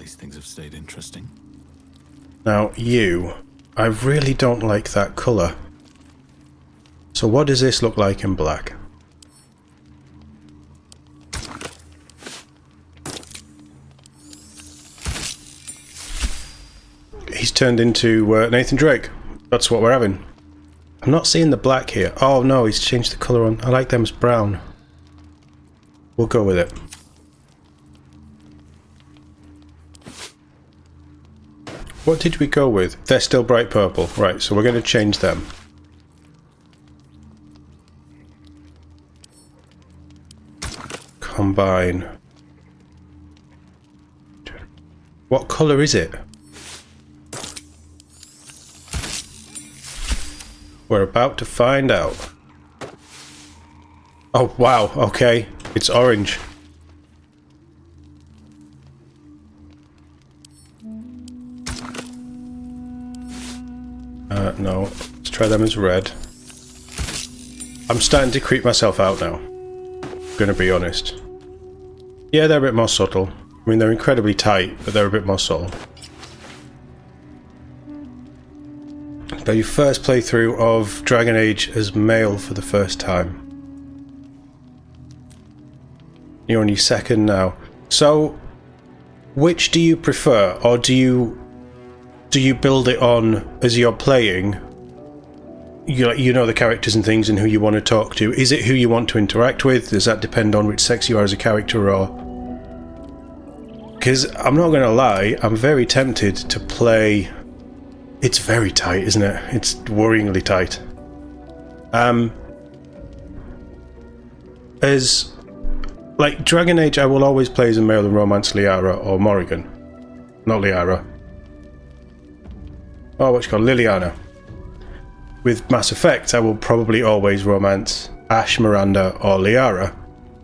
least things have stayed interesting. Now, I really don't like that colour. So what does this look like in black? He's turned into Nathan Drake. That's what we're having. I'm not seeing the black here. Oh no, he's changed the colour on. I like them as brown. We'll go with it. What did we go with? They're still bright purple. Right, so we're going to change them. Combine. What colour is it? We're about to find out. Oh wow, okay. It's orange. No. Let's try them as red. I'm starting to creep myself out now. Gonna be honest. Yeah, they're a bit more subtle. I mean, they're incredibly tight, but they're a bit more subtle. But your first playthrough of Dragon Age as male for the first time. You're on your second now. So, which do you prefer, or do you build it on as you're playing? You know the characters and things and who you want to talk to. Is it who you want to interact with? Does that depend on which sex you are as a character, or? Because I'm not going to lie, I'm very tempted to play. It's very tight, isn't it? It's worryingly tight. As like Dragon Age, I will always play as a male and romance Liara or Morrigan. Not Liara. Oh, what's called Liliana. With Mass Effect, I will probably always romance Ash, Miranda, or Liara.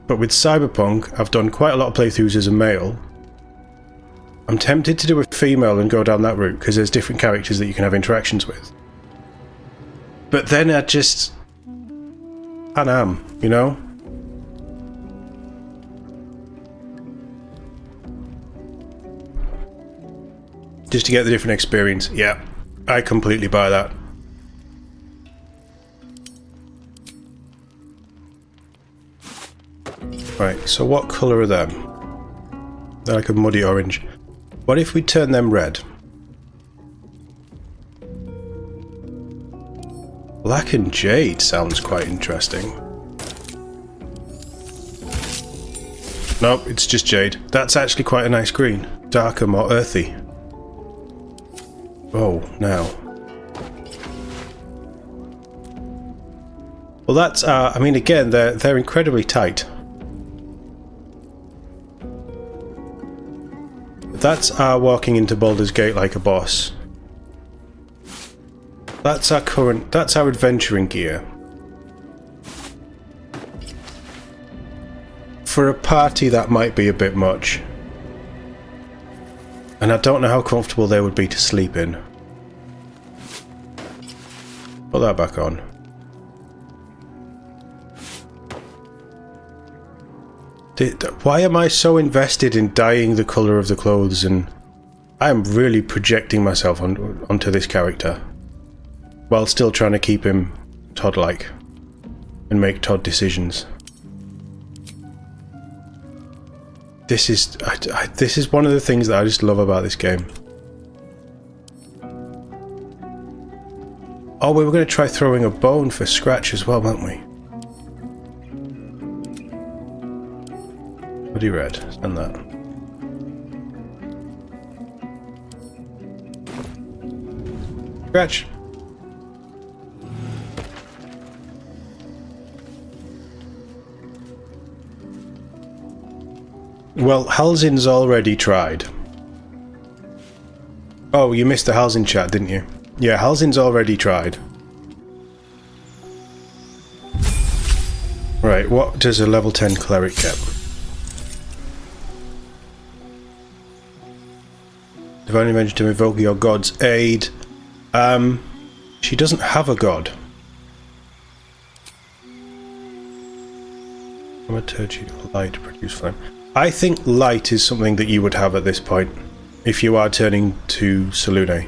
But with Cyberpunk, I've done quite a lot of playthroughs as a male. I'm tempted to do a female and go down that route, because there's different characters that you can have interactions with. But then I just... I am, you know? Just to get the different experience. Yeah, I completely buy that. Right, so what colour are them? They're like a muddy orange. What if we turn them red? Black and Jade sounds quite interesting. Nope, it's just Jade. That's actually quite a nice green. Darker, more earthy. Oh, now. Well, that's, I mean, again, they're incredibly tight. That's our walking into Baldur's Gate like a boss. That's our adventuring gear. For a party, that might be a bit much. And I don't know how comfortable they would be to sleep in. Put that back on. Why am I so invested in dyeing the colour of the clothes, and I am really projecting myself onto this character while still trying to keep him Todd-like and make Todd decisions. This is one of the things that I just love about this game. Oh, we were going to try throwing a bone for Scratch as well, weren't we? Bloody red, and that. Scratch! Well, Halzin's already tried. Oh, you missed the Halzin chat, didn't you? Yeah, Halzin's already tried. Right, what does a level 10 cleric get? Divine Invention to invoke your god's aid. She doesn't have a god. Thaumaturgy, light, produce flame. I think light is something that you would have at this point. if you are turning to Selune.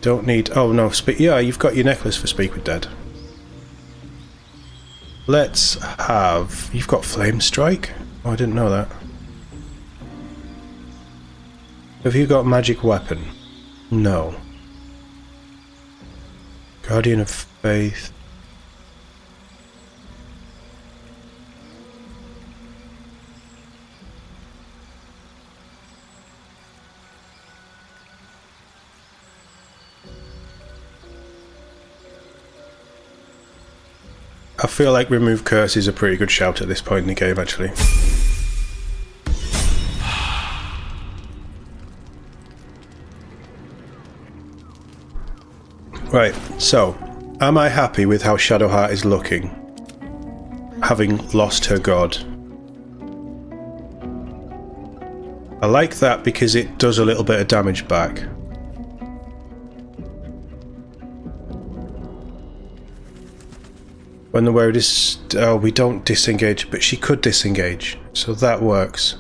Don't need... Oh no, yeah, you've got your necklace for Speak with Dead. Let's have... You've got Flame Strike? Oh, I didn't know that. Have you got Magic Weapon? No. Guardian of Faith. I feel like Remove Curse is a pretty good shout at this point in the game, actually. Right, so, am I happy with how Shadowheart is looking? Having lost her god. I like that because it does a little bit of damage back. When the word is... Oh, we don't disengage, but she could disengage, so that works.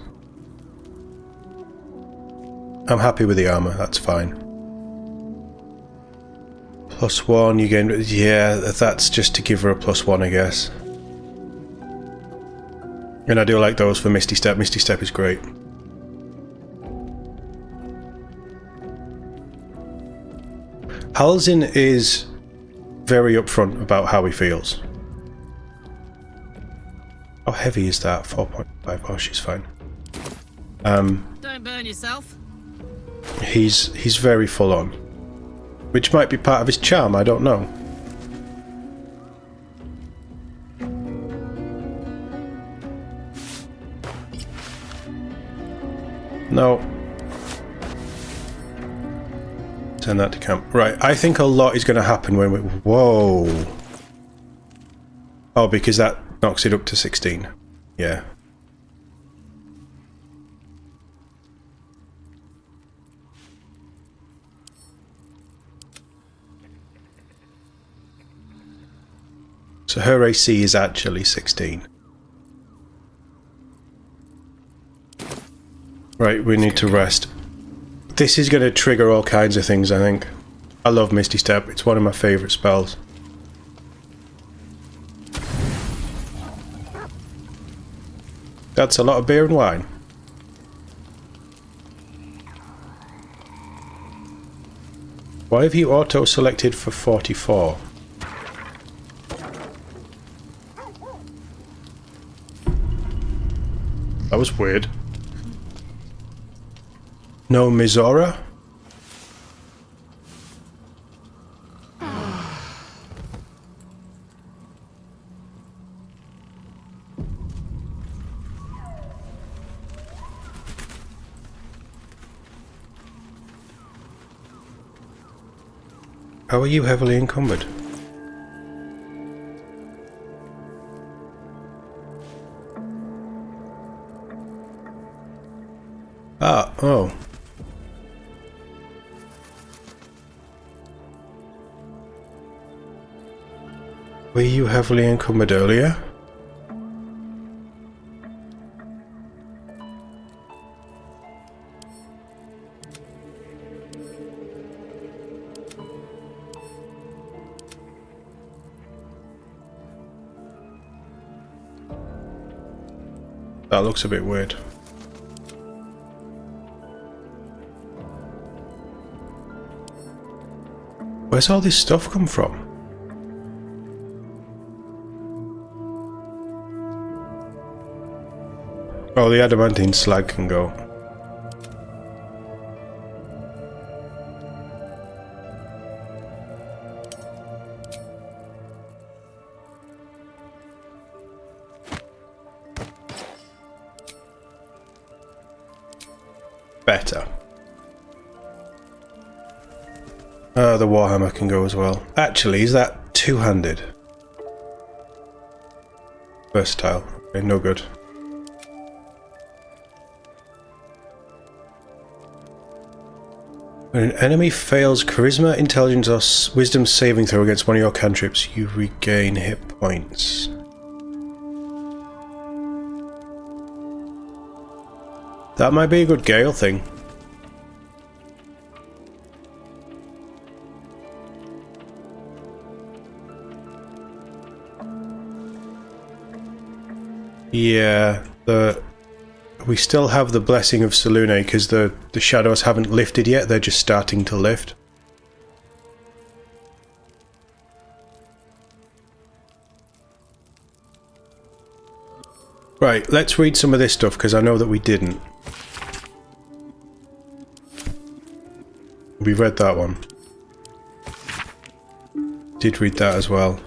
I'm happy with the armour, that's fine. +1, you gain... Yeah, that's just to give her a +1, I guess. And I do like those for Misty Step. Misty Step is great. Halzin is very upfront about how he feels. How heavy is that? 4.5. Oh, she's fine. Don't burn yourself. He's very full on, which might be part of his charm. I don't know. No. Turn that to camp. Right. I think a lot is going to happen when we. Whoa. Oh, because that knocks it up to 16. Yeah. So her AC is actually 16. Right, we need to rest. This is going to trigger all kinds of things, I think. I love Misty Step. It's one of my favourite spells. That's a lot of beer and wine. Why have you auto-selected for 44? That was weird. No Mizora? How are you heavily encumbered? Ah, oh. Were you heavily encumbered earlier? That looks a bit weird. Where's all this stuff come from? Oh, the adamantine slag can go. Better. The Warhammer can go as well. Actually, is that two-handed? Versatile. Okay, no good. When an enemy fails Charisma, Intelligence, or Wisdom saving throw against one of your cantrips, you regain hit points. That might be a good Gale thing. Yeah, we still have the blessing of Selûne because the shadows haven't lifted yet, they're just starting to lift. Right, let's read some of this stuff because I know that we didn't. We read that one. Did read that as well.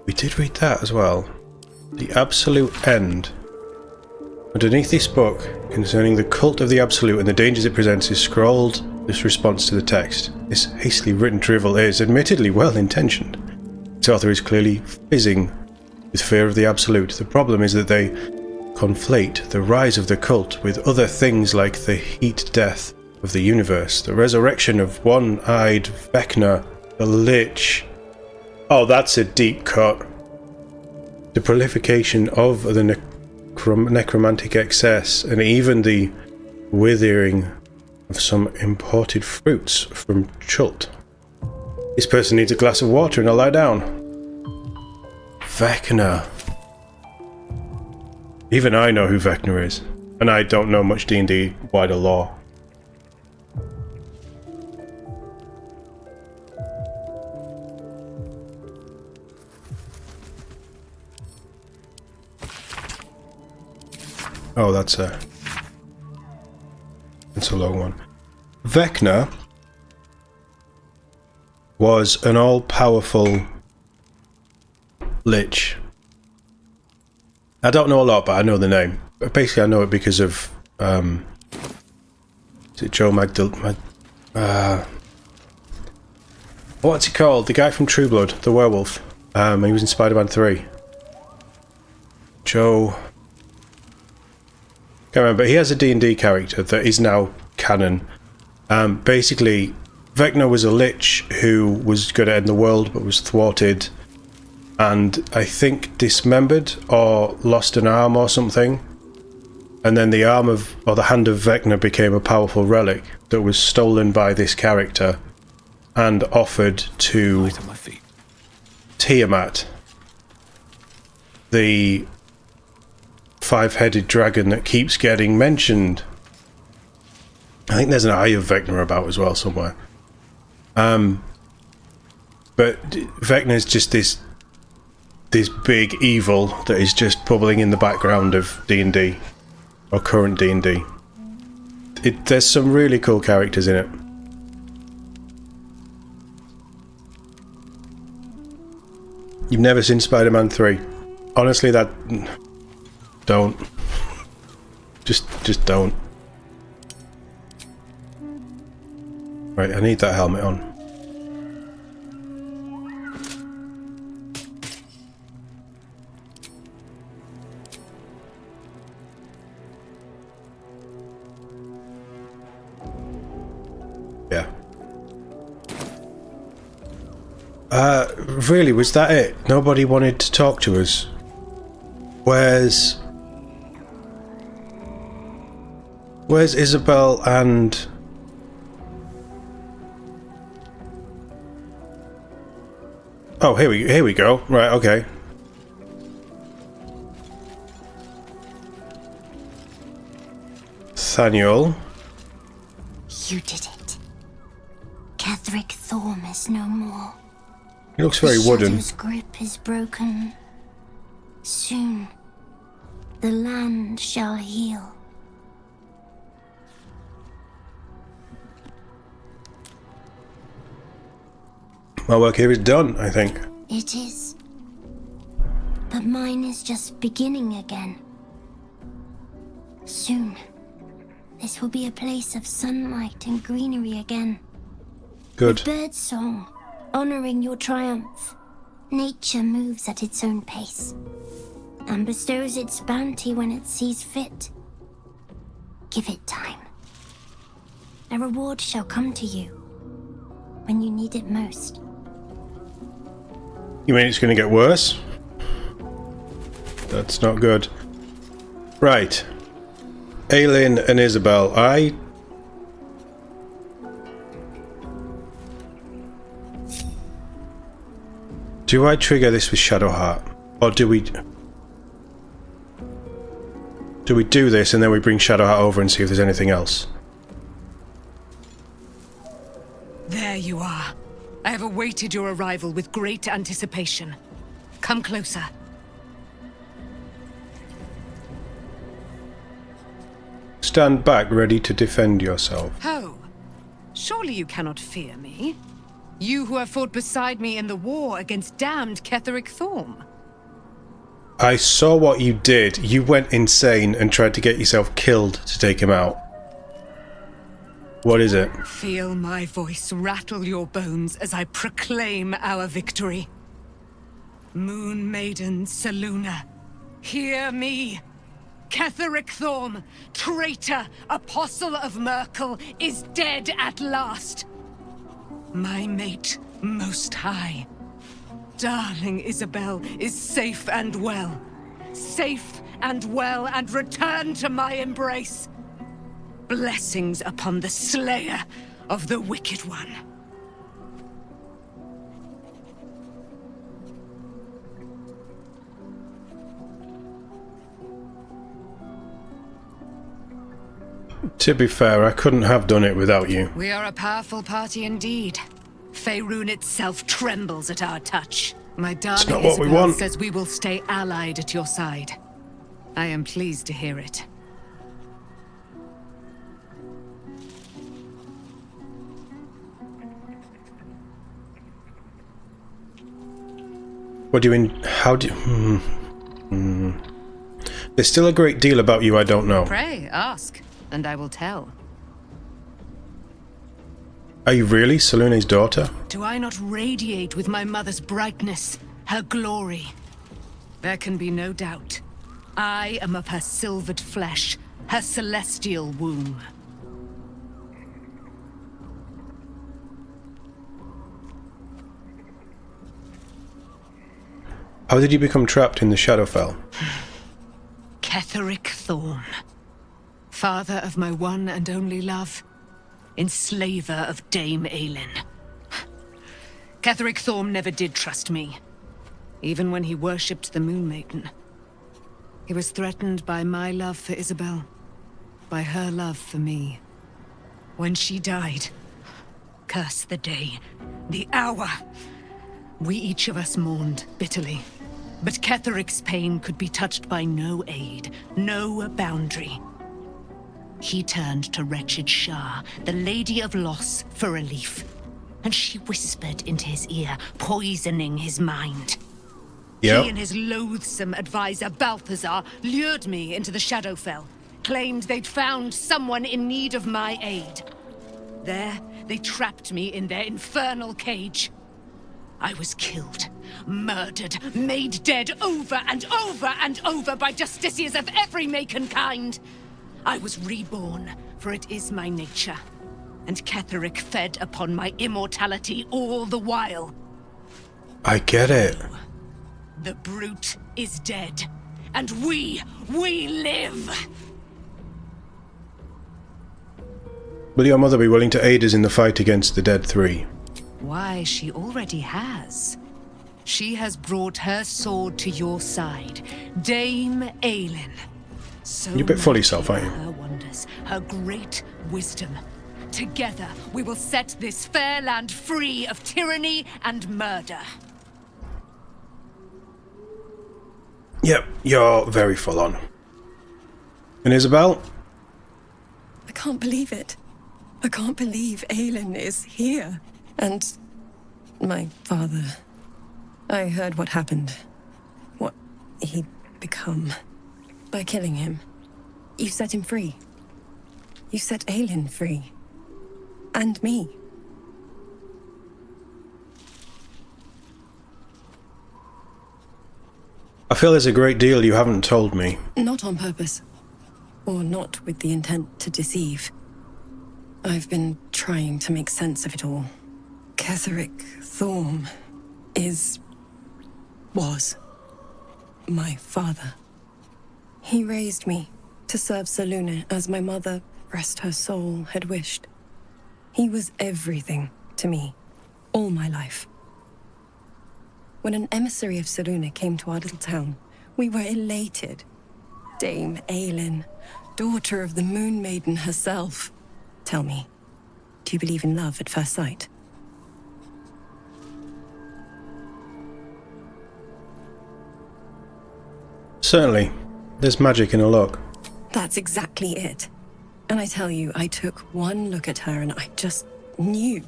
We did read that as well. The Absolute End. Underneath this book, concerning the cult of the Absolute and the dangers it presents, is scrawled this response to the text. This hastily written drivel is, admittedly, well-intentioned. Its author is clearly fizzing with fear of the Absolute. The problem is that they conflate the rise of the cult with other things like the heat death of the universe, the resurrection of one-eyed Vecna, the Lich. Oh, that's a deep cut. The proliferation of the necromantic excess, and even the withering of some imported fruits from Chult. This person needs a glass of water and I'll lie down. Vecna. Even I know who Vecna is, and I don't know much D&D wider lore. Oh, that's a long one. Vecna was an all-powerful Lich. I don't know a lot, but I know the name. But basically, I know it because of is it Joe what's he called? The guy from True Blood, the werewolf. He was in Spider-Man 3. Joe. Can't remember. He has a D&D character that is now canon. Basically, Vecna was a Lich who was going to end the world but was thwarted and I think dismembered or lost an arm or something. And then the arm of, or the hand of Vecna became a powerful relic that was stolen by this character and offered to Tiamat, the five-headed dragon that keeps getting mentioned. I think there's an Eye of Vecna about as well somewhere. But Vecna is just this big evil that is just bubbling in the background of D&D, or current D&D. There's some really cool characters in it. You've never seen Spider-Man 3? Honestly, that... Don't. Just don't. Right, I need that helmet on. Yeah. Really, was that it? Nobody wanted to talk to us? Where's Isabel and... Oh, here we go. Right, okay. Thaniel. You did it. Catherick Thorm is no more. He looks very wooden. The shadow's grip is broken. Soon, the land shall heal. My work here is done, I think. It is. But mine is just beginning again. Soon, this will be a place of sunlight and greenery again. Good. With bird song, honoring your triumph. Nature moves at its own pace and bestows its bounty when it sees fit. Give it time. A reward shall come to you when you need it most. You mean it's going to get worse? That's not good. Right. Aelin and Isabel, Do I trigger this with Shadowheart? Or do we do this and then we bring Shadowheart over and see if there's anything else? There you are. I have awaited your arrival with great anticipation. Come closer. Stand back, ready to defend yourself. Oh, surely you cannot fear me. You who have fought beside me in the war against damned Ketheric Thorm. I saw what you did. You went insane and tried to get yourself killed to take him out. What is it? Feel my voice rattle your bones as I proclaim our victory. Moon Maiden Selûne, hear me. Ketheric Thorm, traitor, apostle of Merkel, is dead at last. My mate, Most High. Darling Isabel is safe and well. Safe and well, and returned to my embrace. Blessings upon the slayer of the Wicked One. To be fair, I couldn't have done it without you. We are a powerful party indeed. Faerun itself trembles at our touch. My darling not what we Isabel want. says we will stay allied at your side. I am pleased to hear it. What do you mean? How do you... There's still a great deal about you I don't know. Pray, ask, and I will tell. Are you really Selûne's daughter? Do I not radiate with my mother's brightness, her glory? There can be no doubt. I am of her silvered flesh, her celestial womb. How did you become trapped in the Shadowfell? Ketheric Thorm, father of my one and only love, enslaver of Dame Aelin. Ketheric Thorm never did trust me, even when he worshipped the Moon Maiden. He was threatened by my love for Isabel, by her love for me. When she died, curse the day, the hour, we each of us mourned bitterly. But Ketheric's pain could be touched by no aid, no boundary. He turned to wretched Shah, the Lady of Loss, for relief. And she whispered into his ear, poisoning his mind. Yep. He and his loathsome advisor, Balthazar, lured me into the Shadowfell, claimed they'd found someone in need of my aid. There, they trapped me in their infernal cage. I was killed, murdered, made dead over and over and over by justiciars of every make and kind. I was reborn, for it is my nature. And Ketheric fed upon my immortality all the while. I get it. The brute is dead, and we live! Will your mother be willing to aid us in the fight against the Dead Three? Why, she already has. She has brought her sword to your side, Dame Aelin. So You're a bit full of mighty yourself, aren't you? are her wonders, her great wisdom. Together, we will set this fair land free of tyranny and murder. Yep, you're very full on. And Isabel? I can't believe it. I can't believe Aelin is here. And my father. I heard what happened. What he'd become. By killing him. You set him free. You set Aelin free. And me. I feel there's a great deal you haven't told me. Not on purpose. Or not with the intent to deceive. I've been trying to make sense of it all. Ketheric Thorm was my father. He raised me to serve Selûne as my mother, rest her soul, had wished. He was everything to me, all my life. When an emissary of Selûne came to our little town, we were elated. Dame Aelin, daughter of the Moon Maiden herself. Tell me, do you believe in love at first sight? Certainly. There's magic in a look. That's exactly it. And I tell you, I took one look at her and I just knew.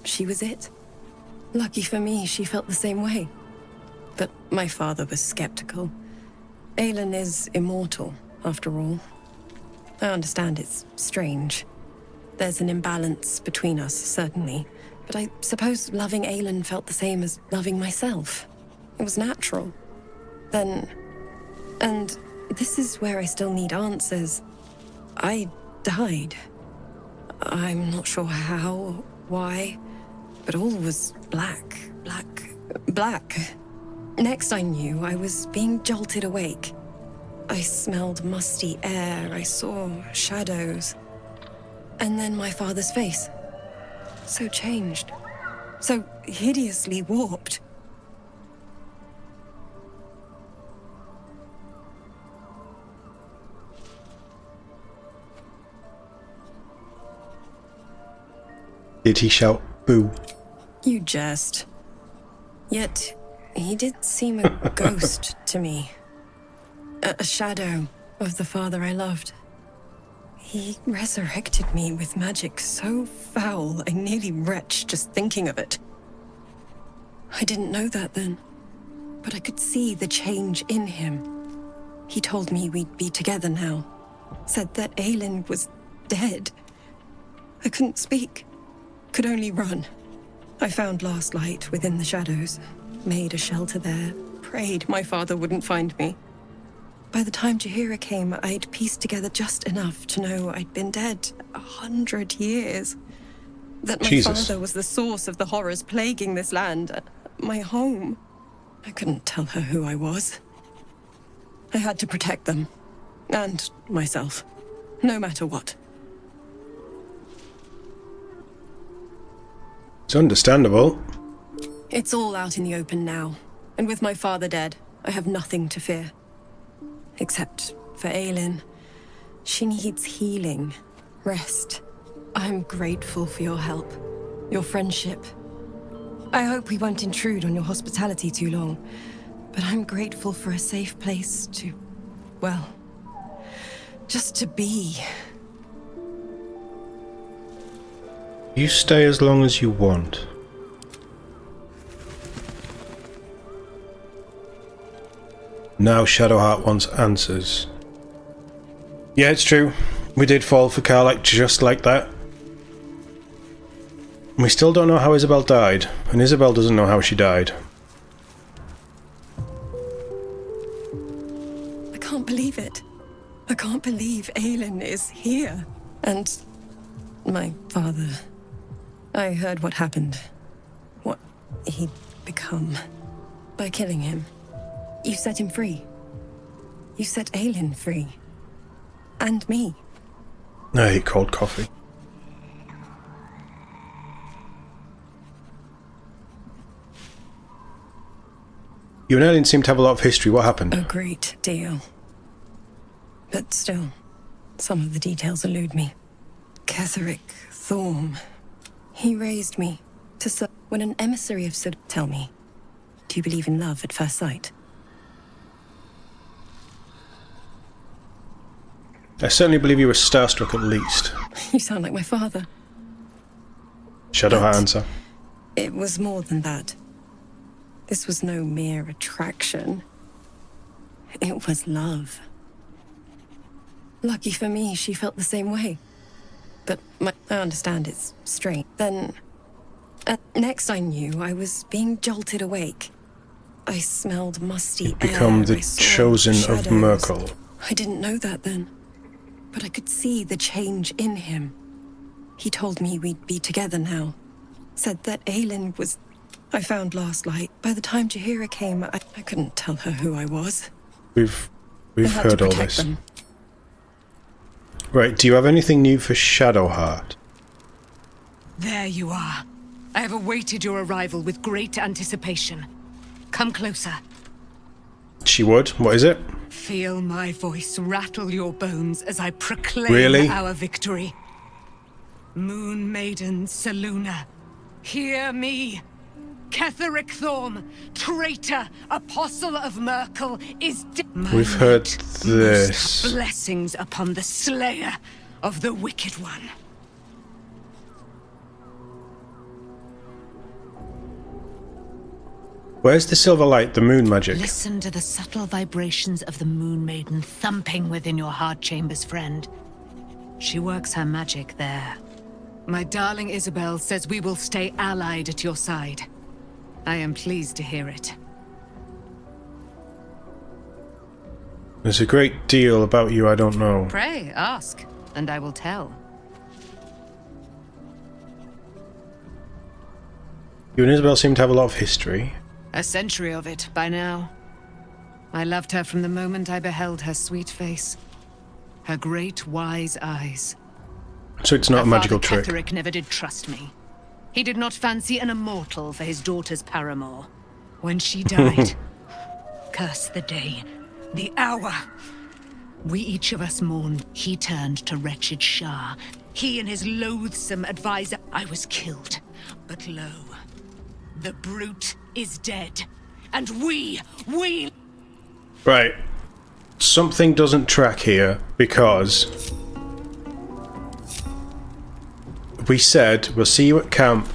She was it. Lucky for me, she felt the same way. But my father was skeptical. Aelin is immortal, after all. I understand it's strange. There's an imbalance between us, certainly. But I suppose loving Aelin felt the same as loving myself. It was natural. Then... And this is where I still need answers. I died. I'm not sure how, why, but all was black. Next I knew, I was being jolted awake. I smelled musty air, I saw shadows. And then my father's face. So changed. So hideously warped. Did he shout, boo? You jest. Yet, he did seem a ghost to me. A shadow of the father I loved. He resurrected me with magic so foul, I nearly retch just thinking of it. I didn't know that then, but I could see the change in him. He told me we'd be together now. Said that Aelin was dead. I couldn't speak. Could only run. I found last light within the shadows, made a shelter there, prayed my father wouldn't find me. By the time Jaheira came, I'd pieced together just enough to know I'd been dead 100 years. That my father was the source of the horrors plaguing this land, my home. I couldn't tell her who I was. I had to protect them, and myself, no matter what. It's understandable. It's all out in the open now, and with my father dead, I have nothing to fear. Except for Aelin. She needs healing, rest. I'm grateful for your help, your friendship. I hope we won't intrude on your hospitality too long, but I'm grateful for a safe place to, well, just to be. You stay as long as you want. Now Shadowheart wants answers. Yeah, it's true. We did fall for Karlach just like that. We still don't know how Isabel died, and Isabel doesn't know how she died. I can't believe it. I can't believe Aelin is here. And my father... I heard what happened. What he'd become. By killing him. You set him free. You set Aelin free. And me. I hate cold coffee. You and Aelin seem to have a lot of history. What happened? A great deal. But still, some of the details elude me. Ketheric Thorm. He raised me to serve when an emissary of Sid... Tell me, do you believe in love at first sight? I certainly believe you were starstruck at least. You sound like my father. Shadowheart answer. It was more than that. This was no mere attraction. It was love. Lucky for me, she felt the same way. But I understand it's strange. Then, next I knew, I was being jolted awake. I smelled musty You'd become air. the chosen shadows. of Merkel. I didn't know that then, but I could see the change in him. He told me we'd be together now. Said that Aelin was... I found last light. By the time Jaheira came, I couldn't tell her who I was. We've We've had to heard all protect this. them. Right, do you have anything new for Shadowheart? There you are. I have awaited your arrival with great anticipation. Come closer. She would. What is it? Feel my voice rattle your bones as I proclaim Really? our victory. Moon Maiden Selûne, hear me. Ketheric Thorm, traitor, apostle of Merkel, is dead. We've heard this. Blessings upon the slayer of the wicked one. Where's the silver light, the moon magic? Listen to the subtle vibrations of the Moon Maiden thumping within your heart chambers, friend. She works her magic there. My darling Isabel says we will stay allied at your side. I am pleased to hear it. There's a great deal about you I don't know. Pray, ask, and I will tell. You and Isabel seem to have a lot of history. A century of it, by now. I loved her from the moment I beheld her sweet face. Her great, wise eyes. So it's not a magical Father trick. Ketheric never did trust me. He did not fancy an immortal for his daughter's paramour. When she died, curse the day, the hour. We each of us mourned. He turned to wretched Shah. He and his loathsome advisor. I was killed. But lo, the brute is dead. And we... Right. Something doesn't track here because we said we'll see you at camp,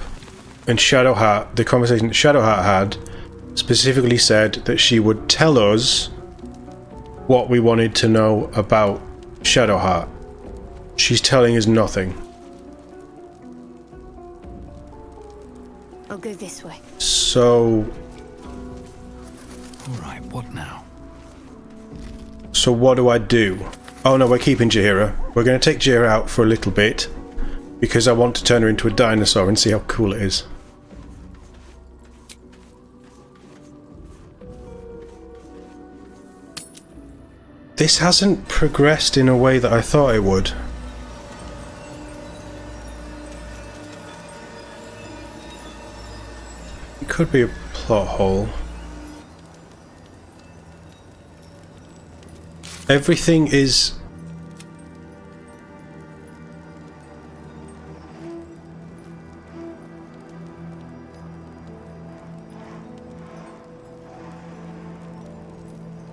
and Shadowheart, the conversation that Shadowheart had, specifically said that she would tell us what we wanted to know about Shadowheart. She's telling us nothing. I'll go this way. So Alright, what now? So what do I do? Oh no, we're keeping Jaheira. We're going to take Jaheira out for a little bit because I want to turn her into a dinosaur and see how cool it is. This hasn't progressed in a way that I thought it would. It could be a plot hole. Everything is...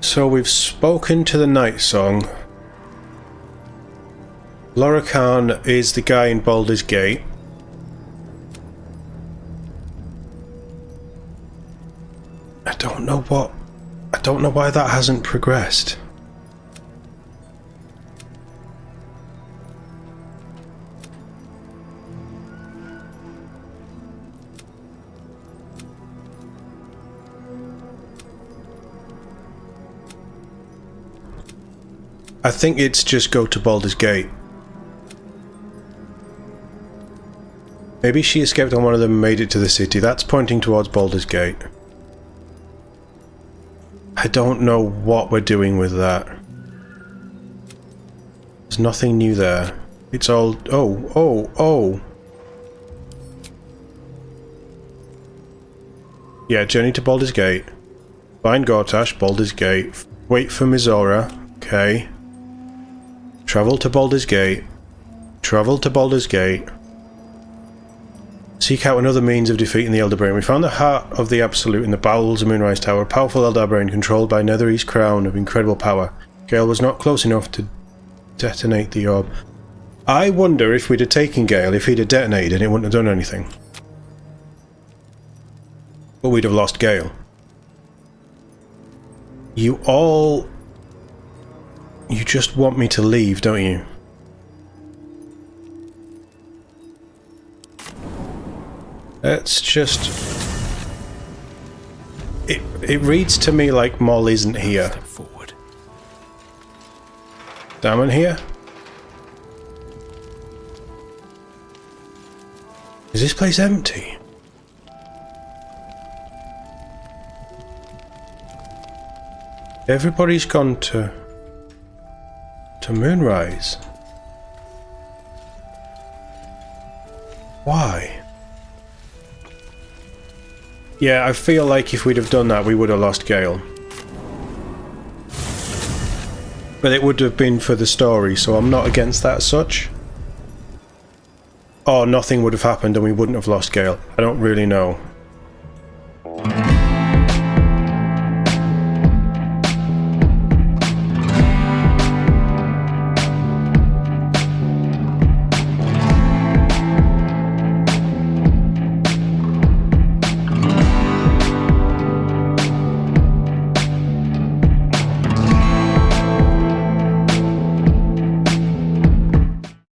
So we've spoken to the Night Song. Lorcan is the guy in Baldur's Gate. I don't know why that hasn't progressed. I think it's just go to Baldur's Gate. Maybe she escaped on one of them and made it to the city. That's pointing towards Baldur's Gate. I don't know what we're doing with that. There's nothing new there. It's all... Oh! Yeah, journey to Baldur's Gate. Find Gortash, Baldur's Gate. Wait for Mizora. Okay. Travel to Baldur's Gate. Travel to Baldur's Gate. Seek out another means of defeating the Elder Brain. We found the heart of the Absolute in the bowels of Moonrise Tower. A powerful Elder Brain controlled by Netherese crown of incredible power. Gale was not close enough to detonate the orb. I wonder if we'd have taken Gale, if he'd have detonated and it wouldn't have done anything. But we'd have lost Gale. You all... You just want me to leave, don't you? Let's just... It reads to me like Moll isn't here. Step forward. Damon here? Is this place empty? Everybody's gone to... to Moonrise. Why? Yeah, I feel like if we'd have done that, we would have lost Gale. But it would have been for the story, so I'm not against that as such. Or nothing would have happened and we wouldn't have lost Gale. I don't really know.